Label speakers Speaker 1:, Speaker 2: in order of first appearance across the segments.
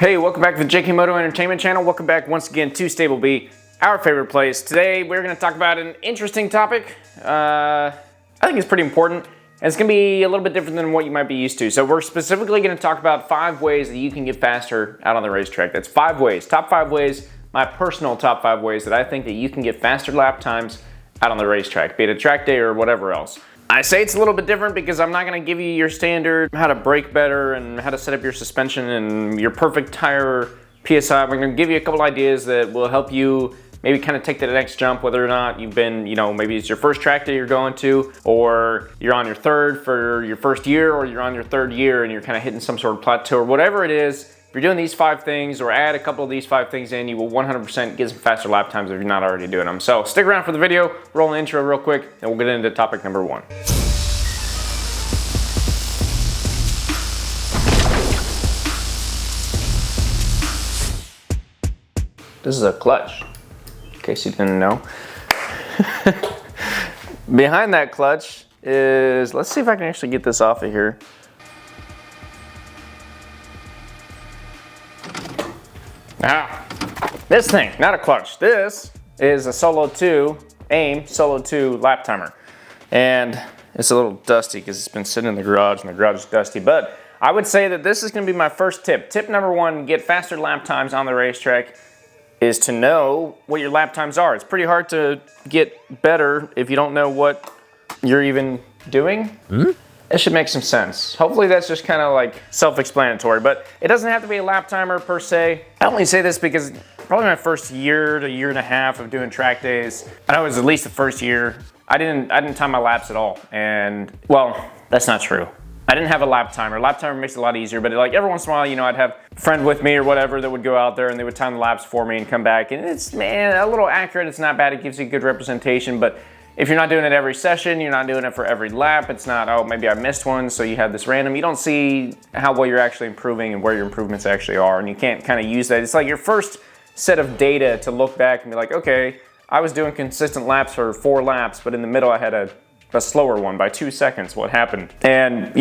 Speaker 1: Hey, welcome back to the JKMoto Entertainment channel. Welcome back once again to Stable B, our favorite place. Today we're going to talk about an interesting topic. I think it's pretty important, and it's going to be a little bit different than what you might be used to. So we're specifically going to talk about 5 ways that you can get faster out on the racetrack. That's 5 ways, top 5 ways, my personal top 5 ways that I think that you can get faster lap times out on the racetrack, be it a track day or whatever else. I say it's a little bit different because I'm not going to give you your standard how to brake better and how to set up your suspension and your perfect tire PSI. We're going to give you a couple ideas that will help you maybe kind of take the next jump, whether or not you've been, maybe it's your first track day you're going to, or you're on your third for your first year, or you're on your 3rd year and you're kind of hitting some sort of plateau or whatever it is. If you're doing these 5 things or add a couple of these 5 things in, you will 100% get some faster lap times if you're not already doing them. So stick around for the video, roll an intro real quick, and we'll get into topic number 1. This is a clutch, in case you didn't know. Behind that clutch is, let's see if I can actually get this off of here. This thing, not a clutch. This is a Solo 2, AIM Solo 2 lap timer. And it's a little dusty because it's been sitting in the garage and the garage is dusty. But I would say that this is going to be my first tip. Tip number 1, get faster lap times on the racetrack, is to know what your lap times are. It's pretty hard to get better if you don't know what you're even doing. It should make some sense. Hopefully that's just kind of like self-explanatory, but it doesn't have to be a lap timer per se. I only say this because probably my first year to year and a half of doing track days, I know it was at least the first year, I didn't time my laps at all. And well, that's not true. I didn't have a lap timer. Lap timer makes it a lot easier, but like every once in a while, I'd have a friend with me or whatever that would go out there and they would time the laps for me and come back. And it's, man, a little accurate. It's not bad. It gives you good representation, but if you're not doing it every session, you're not doing it for every lap, it's not, oh, maybe I missed one, so you have this random. You don't see how well you're actually improving and where your improvements actually are, and you can't kind of use that. It's like your first set of data to look back and be like, okay, I was doing consistent laps for 4 laps, but in the middle I had a slower one by 2 seconds. What happened? And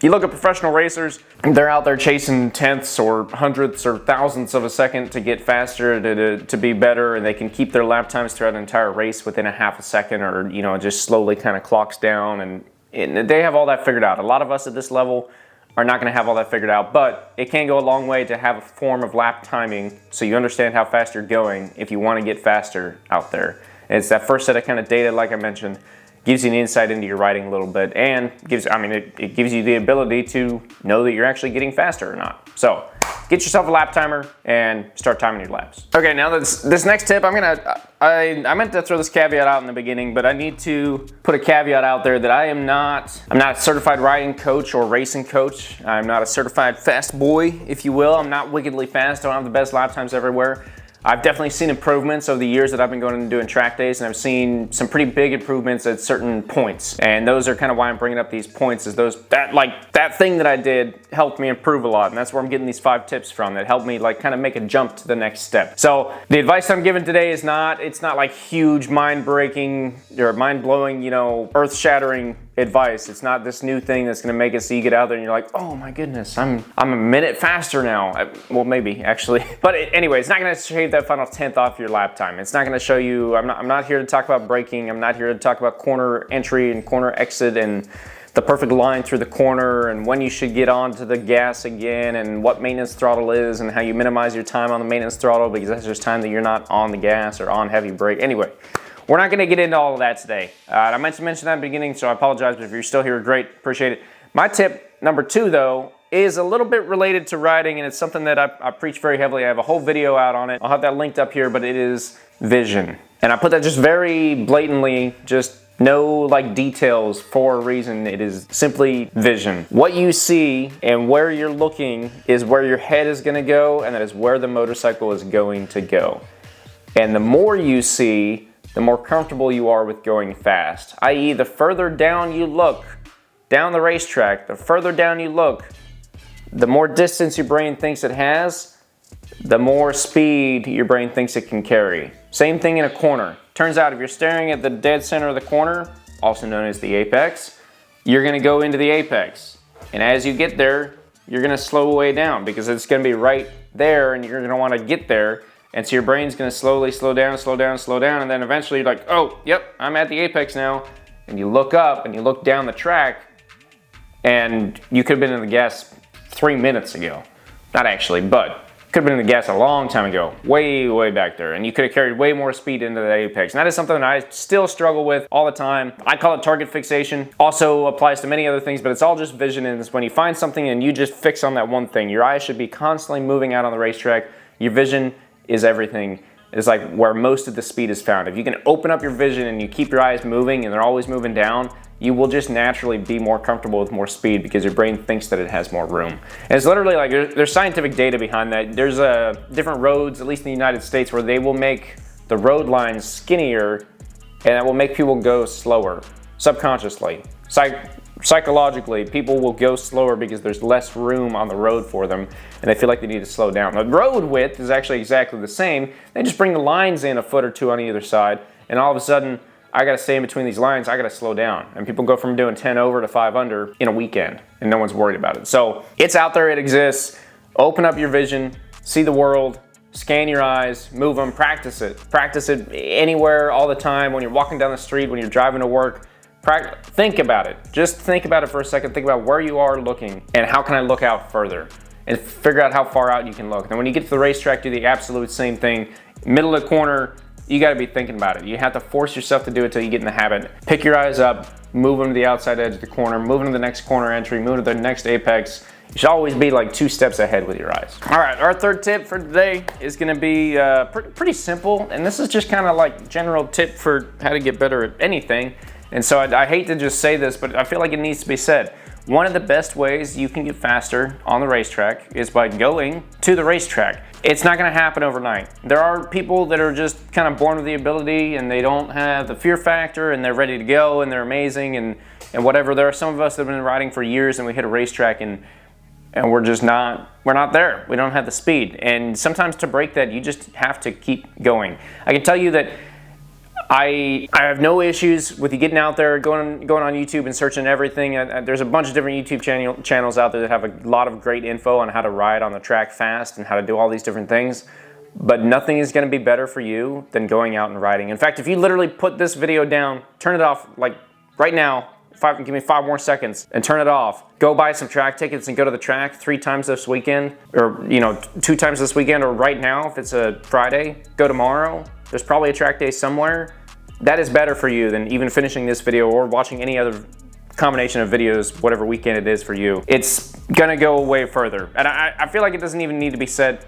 Speaker 1: you look at professional racers, they're out there chasing tenths or hundredths or thousandths of a second to get faster, to be better, and they can keep their lap times throughout an entire race within a half a second, or just slowly kind of clocks down, and they have all that figured out. A lot of us at this level are not going to have all that figured out, but it can go a long way to have a form of lap timing so you understand how fast you're going if you want to get faster out there. And it's that first set of kind of data, like I mentioned, gives you an insight into your riding a little bit, and it gives you the ability to know that you're actually getting faster or not. So get yourself a lap timer and start timing your laps. Okay, now this next tip, I meant to throw this caveat out in the beginning, but I need to put a caveat out there that I'm not a certified riding coach or racing coach. I'm not a certified fast boy, if you will. I'm not wickedly fast. I don't have the best lap times everywhere. I've definitely seen improvements over the years that I've been going and doing track days, and I've seen some pretty big improvements at certain points. And those are kind of why I'm bringing up these points, is that thing that I did helped me improve a lot, and that's where I'm getting these 5 tips from that helped me kind of make a jump to the next step. So the advice I'm giving today is it's not like huge mind-breaking or mind-blowing, earth-shattering advice. It's not this new thing that's going to make it so you get out there and you're like, oh my goodness, I'm a minute faster now. Well, maybe actually, but anyway, it's not going to shave that final 10th off your lap time. It's not going to show you. I'm not here to talk about braking. I'm not here to talk about corner entry and corner exit and the perfect line through the corner and when you should get onto the gas again and what maintenance throttle is and how you minimize your time on the maintenance throttle, because that's just time that you're not on the gas or on heavy brake. Anyway, we're not going to get into all of that today. I meant to mention that in the beginning, so I apologize, but if you're still here, great, appreciate it. My tip number 2, though, is a little bit related to riding, and it's something that I preach very heavily. I have a whole video out on it. I'll have that linked up here, but it is vision. And I put that just very blatantly, just no details for a reason. It is simply vision. What you see and where you're looking is where your head is going to go, and that is where the motorcycle is going to go. And the more you see, the more comfortable you are with going fast. I.e., the further down you look down the racetrack, the further down you look, the more distance your brain thinks it has, the more speed your brain thinks it can carry. Same thing in a corner. Turns out if you're staring at the dead center of the corner, also known as the apex, you're going to go into the apex. And as you get there, you're gonna slow way down because it's gonna be right there and you're gonna wanna get there. And so your brain's gonna slowly slow down, slow down, slow down. And then eventually you're like, oh, yep, I'm at the apex now. And you look up and you look down the track and you could have been in the gas 3 minutes ago. Not actually, but could have been in the gas a long time ago, way, way back there. And you could have carried way more speed into the apex. And that is something that I still struggle with all the time. I call it target fixation. Also applies to many other things, but it's all just vision. And it's when you find something and you just fix on that one thing. Your eyes should be constantly moving out on the racetrack. Your vision is everything. It's like where most of the speed is found. If you can open up your vision and you keep your eyes moving and they're always moving down, you will just naturally be more comfortable with more speed because your brain thinks that it has more room. And it's literally like, there's scientific data behind that. There's different roads, at least in the United States, where they will make the road lines skinnier and that will make people go slower, subconsciously. Psychologically, people will go slower because there's less room on the road for them and they feel like they need to slow down. The road width is actually exactly the same. They just bring the lines in a foot or two on either side and all of a sudden, I gotta stay in between these lines, I gotta slow down. And people go from doing 10 over to 5 under in a weekend and no one's worried about it. So it's out there, it exists. Open up your vision, see the world, scan your eyes, move them, practice it. Practice it anywhere, all the time, when you're walking down the street, when you're driving to work. Think about it. Just think about it for a second. Think about where you are looking and how can I look out further and figure out how far out you can look. And when you get to the racetrack, do the absolute same thing. Middle of the corner, you gotta be thinking about it. You have to force yourself to do it till you get in the habit. Pick your eyes up, move them to the outside edge of the corner, move them to the next corner entry, move to the next apex. You should always be like 2 steps ahead with your eyes. All right, our third tip for today is gonna be pretty simple. And this is just kind of like general tip for how to get better at anything. And so I hate to just say this, but I feel like it needs to be said. One of the best ways you can get faster on the racetrack is by going to the racetrack. It's not gonna happen overnight. There are people that are just kind of born with the ability and they don't have the fear factor and they're ready to go and they're amazing and whatever. There are some of us that have been riding for years and we hit a racetrack and we're just not, we're not there. We don't have the speed. And sometimes to break that, you just have to keep going. I can tell you that I have no issues with you getting out there, going on YouTube and searching everything. There's a bunch of different YouTube channels out there that have a lot of great info on how to ride on the track fast and how to do all these different things. But nothing is going to be better for you than going out and riding. In fact, if you literally put this video down, turn it off like right now, give me 5 more seconds and turn it off. Go buy some track tickets and go to the track 3 times this weekend, or 2 times this weekend, or right now if it's a Friday, go tomorrow. There's probably a track day somewhere. That is better for you than even finishing this video or watching any other combination of videos, whatever weekend it is for you. It's gonna go way further. And I feel like it doesn't even need to be said.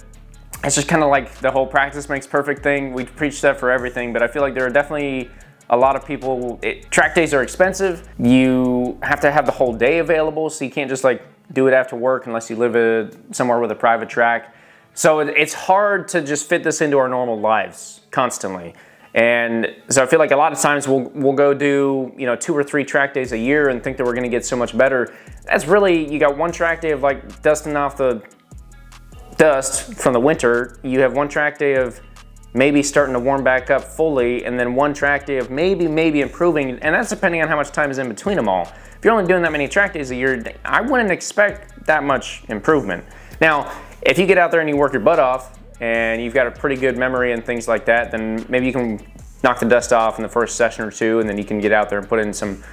Speaker 1: It's just kind of like the whole practice makes perfect thing. We preach that for everything, but I feel like there are definitely a lot of people, track days are expensive. You have to have the whole day available, so you can't just like do it after work unless you live somewhere with a private track. So it's hard to just fit this into our normal lives constantly. And so I feel like a lot of times we'll go do 2 or 3 track days a year and think that we're gonna get so much better. That's really, you got one track day of like dusting off the dust from the winter. You have one track day of maybe starting to warm back up fully, and then one track day of maybe improving, and that's depending on how much time is in between them all. If you're only doing that many track days a year, I wouldn't expect that much improvement. Now, if you get out there and you work your butt off, and you've got a pretty good memory and things like that, then maybe you can knock the dust off in the first session or 2, and then you can get out there and put in some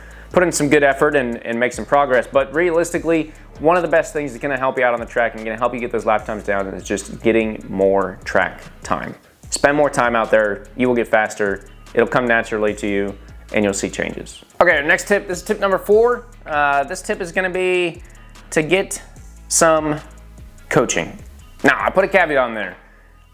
Speaker 1: good effort and make some progress. But realistically, one of the best things that's gonna help you out on the track and gonna help you get those lap times down is just getting more track time. Spend more time out there, you will get faster, it'll come naturally to you, and you'll see changes. Okay, next tip, this is tip number 4. This tip is gonna be to get some coaching. Now, I put a caveat on there.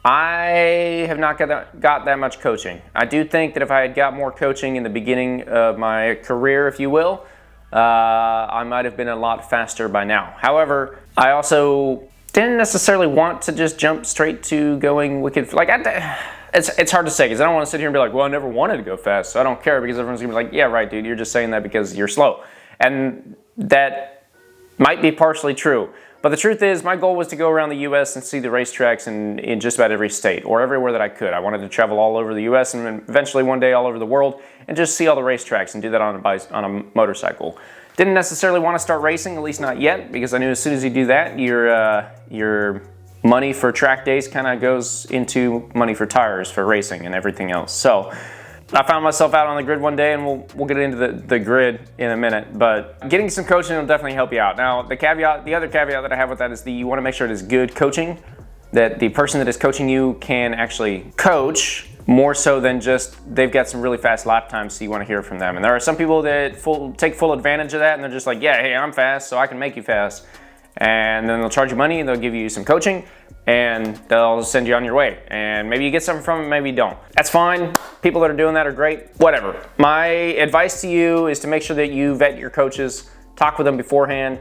Speaker 1: I have not got that much coaching. I do think that if I had got more coaching in the beginning of my career, if you will, I might have been a lot faster by now. However, I also didn't necessarily want to just jump straight to going wicked. Like, it's hard to say because I don't want to sit here and be like, well, I never wanted to go fast, so I don't care, because everyone's gonna be like, yeah, right, dude, you're just saying that because you're slow. And that might be partially true. But the truth is, my goal was to go around the US and see the racetracks in just about every state, or everywhere that I could. I wanted to travel all over the US and eventually one day all over the world and just see all the racetracks and do that on a motorcycle. Didn't necessarily want to start racing, at least not yet, because I knew as soon as you do that, your money for track days kind of goes into money for tires for racing and everything else. So I found myself out on the grid one day, and we'll get into the grid in a minute, but getting some coaching will definitely help you out. Now, the other caveat that I have with that is you want to make sure it is good coaching, that the person that is coaching you can actually coach more so than just they've got some really fast lap times, so you want to hear from them. And there are some people that take full advantage of that, and they're just like, yeah, hey, I'm fast, so I can make you fast. And then they'll charge you money, and they'll give you some coaching, and they'll send you on your way. And maybe you get something from it, maybe you don't. That's fine. People that are doing that are great, whatever. My advice to you is to make sure that you vet your coaches, talk with them beforehand,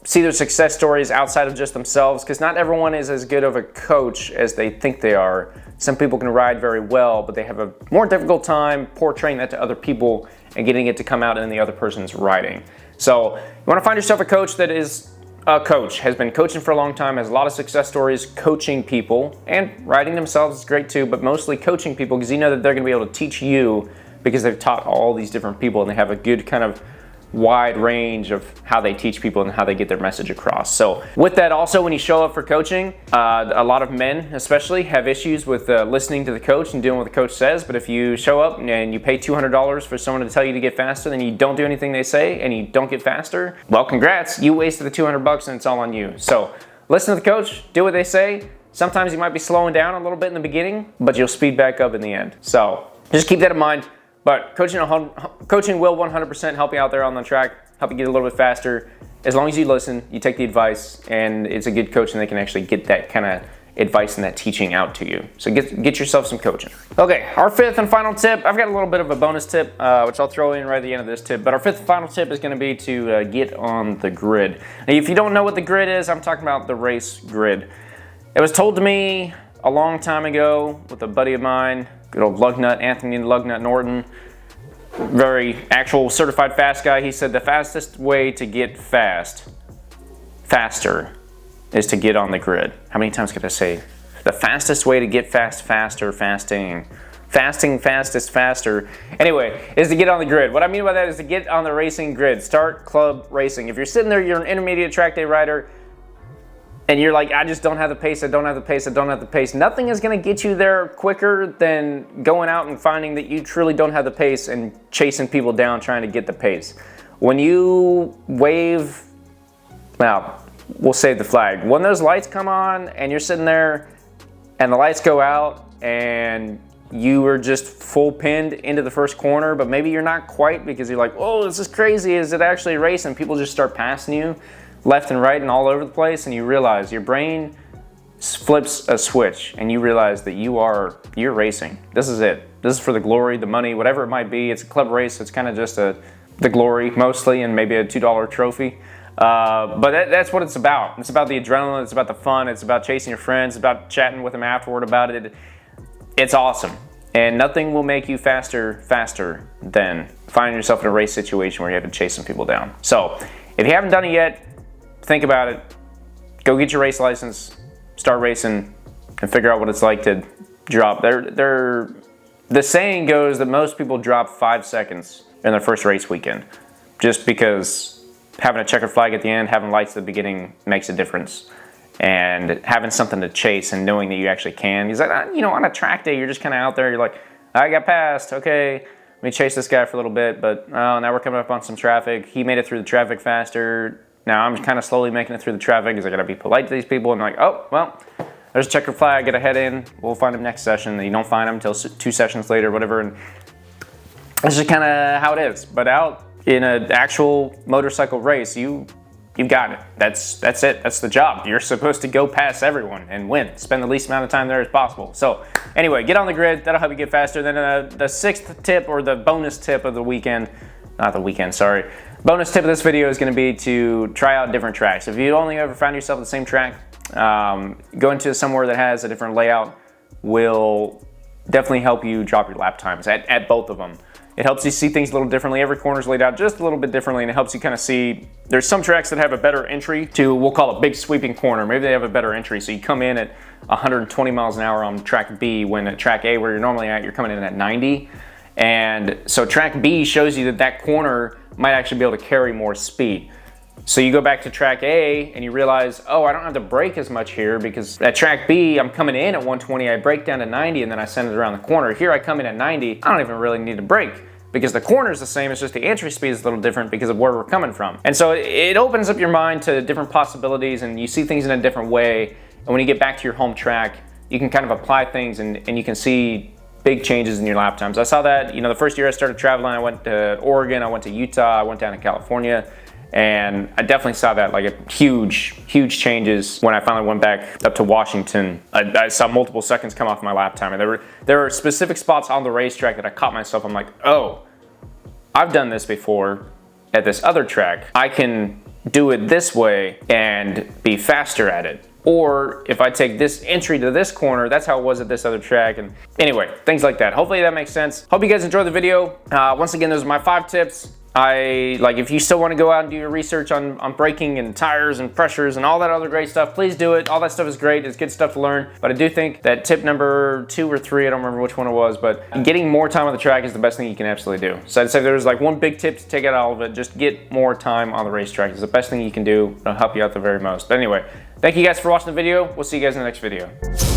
Speaker 1: see their success stories outside of just themselves, because not everyone is as good of a coach as they think they are. Some people can ride very well, but they have a more difficult time portraying that to other people and getting it to come out in the other person's riding. So you want to find yourself a coach that is a coach, has been coaching for a long time, has a lot of success stories coaching people, and riding themselves is great too, but mostly coaching people, because you know that they're going to be able to teach you because they've taught all these different people, and they have a good kind of wide range of how they teach people and how they get their message across. So with that, also, when you show up for coaching, a lot of men especially have issues with listening to the coach and doing what the coach says. But if you show up and you pay $200 for someone to tell you to get faster, then you don't do anything they say and you don't get faster, well, congrats, you wasted the $200 and it's all on you. So listen to the coach, do what they say. Sometimes you might be slowing down a little bit in the beginning, but you'll speed back up in the end. So just keep that in mind. But coaching will 100% help you out there on the track, help you get a little bit faster. As long as you listen, you take the advice, and it's a good coach, and they can actually get that kind of advice and that teaching out to you. So get yourself some coaching. Okay, our fifth and final tip, I've got a little bit of a bonus tip, which I'll throw in right at the end of this tip, but our fifth and final tip is going to be to get on the grid. Now, if you don't know what the grid is, I'm talking about the race grid. It was told to me a long time ago with a buddy of mine, good old Lugnut, Anthony Lugnut Norton, very actual certified fast guy. He said the fastest way to get faster is to get on the grid. How many times could I say? The fastest way to get faster, fasting, fastest, faster. Anyway, is to get on the grid. What I mean by that is to get on the racing grid. Start club racing. If you're sitting there, you're an intermediate track day rider, and you're like, I just don't have the pace, I don't have the pace, I don't have the pace. Nothing is gonna get you there quicker than going out and finding that you truly don't have the pace and chasing people down trying to get the pace. When you wave, now, we'll save the flag. When those lights come on and you're sitting there and the lights go out and you were just full pinned into the first corner, but maybe you're not quite because you're like, oh, this is crazy. Is it actually racing? People just start passing you left and right and all over the place, and you realize your brain flips a switch and you realize that you're racing. This is it. This is for the glory, the money, whatever it might be. It's a club race. It's kind of just the glory mostly, and maybe a $2 trophy. But that's what it's about. It's about the adrenaline. It's about the fun. It's about chasing your friends. It's about chatting with them afterward about it. It's awesome. And nothing will make you faster than finding yourself in a race situation where you have to chase some people down. So if you haven't done it yet, think about it. Go get your race license, start racing, and figure out what it's like to drop. The saying goes that most people drop 5 seconds in their first race weekend, just because having a checkered flag at the end, having lights at the beginning makes a difference, and having something to chase and knowing that you actually can. He's like, on a track day, you're just kind of out there. You're like, I got passed. Okay, let me chase this guy for a little bit, but now we're coming up on some traffic. He made it through the traffic faster. Now I'm kind of slowly making it through the traffic because I gotta be polite to these people. And I'm like, oh, well, there's a checkered flag, get a head in. We'll find him next session. And you don't find him until 2 sessions later, whatever. And that's just kind of how it is. But out in an actual motorcycle race, you've got it. That's it. That's the job. You're supposed to go past everyone and win. Spend the least amount of time there as possible. So anyway, get on the grid. That'll help you get faster. Then the sixth tip, or the bonus tip of the weekend, bonus tip of this video is going to be to try out different tracks. If you only ever found yourself at the same track, going to somewhere that has a different layout will definitely help you drop your lap times at both of them. It helps you see things a little differently. Every corner's laid out just a little bit differently, and it helps you kind of see. There's some tracks that have a better entry to, we'll call it big sweeping corner. Maybe they have a better entry, so you come in at 120 miles an hour on track B, when at track A, where you're normally at, you're coming in at 90. And so track B shows you that corner might actually be able to carry more speed. So you go back to track A and you realize, oh, I don't have to brake as much here because at track B, I'm coming in at 120, I brake down to 90 and then I send it around the corner. Here I come in at 90, I don't even really need to brake because the corner is the same, it's just the entry speed is a little different because of where we're coming from. And so it opens up your mind to different possibilities and you see things in a different way. And when you get back to your home track, you can kind of apply things and you can see big changes in your lap times. I saw that, the first year I started traveling, I went to Oregon, I went to Utah, I went down to California. And I definitely saw that, like a huge changes when I finally went back up to Washington. I saw multiple seconds come off my lap time, and there were specific spots on the racetrack that I caught myself. I'm like, oh, I've done this before at this other track. I can do it this way and be faster at it. Or if I take this entry to this corner, that's how it was at this other track. And anyway, things like that. Hopefully that makes sense. Hope you guys enjoyed the video. Once again, those are my 5 tips. If you still want to go out and do your research on braking and tires and pressures and all that other great stuff, please do it. All that stuff is great. It's good stuff to learn. But I do think that tip number 2 or 3, I don't remember which one it was, but getting more time on the track is the best thing you can absolutely do. So I'd say if there's like one big tip to take out all of it, just get more time on the racetrack. It's the best thing you can do. It'll help you out the very most. But anyway, thank you guys for watching the video. We'll see you guys in the next video.